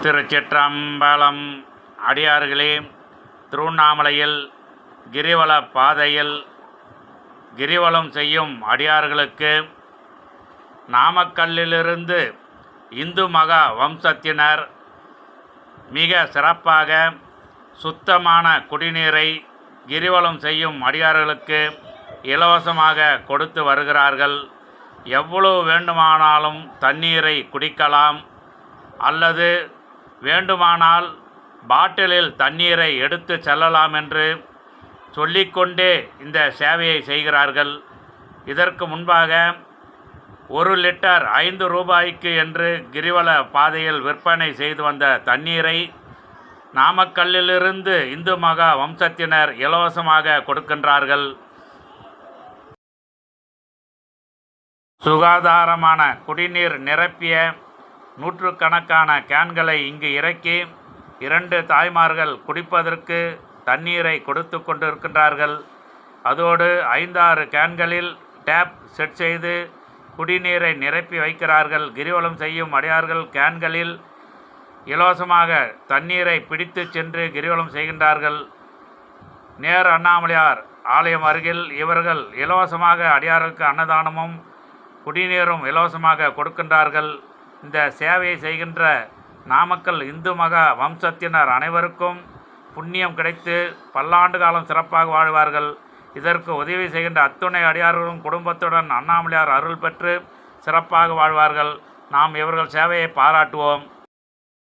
திருச்சிற்றம்பலம். அடியார்களே, திருவண்ணாமலையில் கிரிவல பாதையில் கிரிவலம் செய்யும் அடியார்களுக்கு நாமக்கல்லிலிருந்து இந்து மகா வம்சத்தினர் மிக சிறப்பாக சுத்தமான குடிநீரை கிரிவலம் செய்யும் அடியார்களுக்கு இலவசமாக கொடுத்து வருகிறார்கள். எவ்வளவு வேண்டுமானாலும் தண்ணீரை குடிக்கலாம், அல்லது வேண்டுமானால் பாட்டிலில் தண்ணீரை எடுத்து செல்லலாம் என்று சொல்லிக்கொண்டே இந்த சேவையை செய்கிறார்கள். இதற்கு முன்பாக 1 லிட்டர் 5 ரூபாய்க்கு என்று கிரிவல பாதையில் விற்பனை செய்து வந்த தண்ணீரை நாமக்கல்லிலிருந்து இந்து மகா வம்சத்தினர் இலவசமாக கொடுக்கின்றார்கள். சுகாதாரமான குடிநீர் நிரப்பிய நூற்றுக்கணக்கான கேன்களை இங்கு இறக்கி 2 தாய்மார்கள் குடிப்பதற்கு தண்ணீரை கொடுத்து கொண்டிருக்கின்றார்கள். அதோடு 5-6 கேன்களில் டேப் செட் செய்து குடிநீரை நிரப்பி வைக்கிறார்கள். கிரிவலம் செய்யும் அடியார்கள் கேன்களில் இலவசமாக தண்ணீரை பிடித்து சென்று கிரிவலம் செய்கின்றார்கள். நேர் அண்ணாமலையார் ஆலயம் அருகில் இவர்கள் இலவசமாக அடியார்களுக்கு அன்னதானமும் குடிநீரும் இலவசமாக கொடுக்கின்றார்கள். இந்த சேவையை செய்கின்ற நாமக்கல் இந்து மகா வம்சத்தினர் அனைவருக்கும் புண்ணியம் கிடைத்து பல்லாண்டு காலம் சிறப்பாக வாழ்வார்கள். இதற்கு உதவி செய்கின்ற அத்துணை அடியார்களும் குடும்பத்துடன் அண்ணாமலையார் அருள் பெற்று சிறப்பாக வாழ்வார்கள். நாம் இவர்கள் சேவையை பாராட்டுவோம்.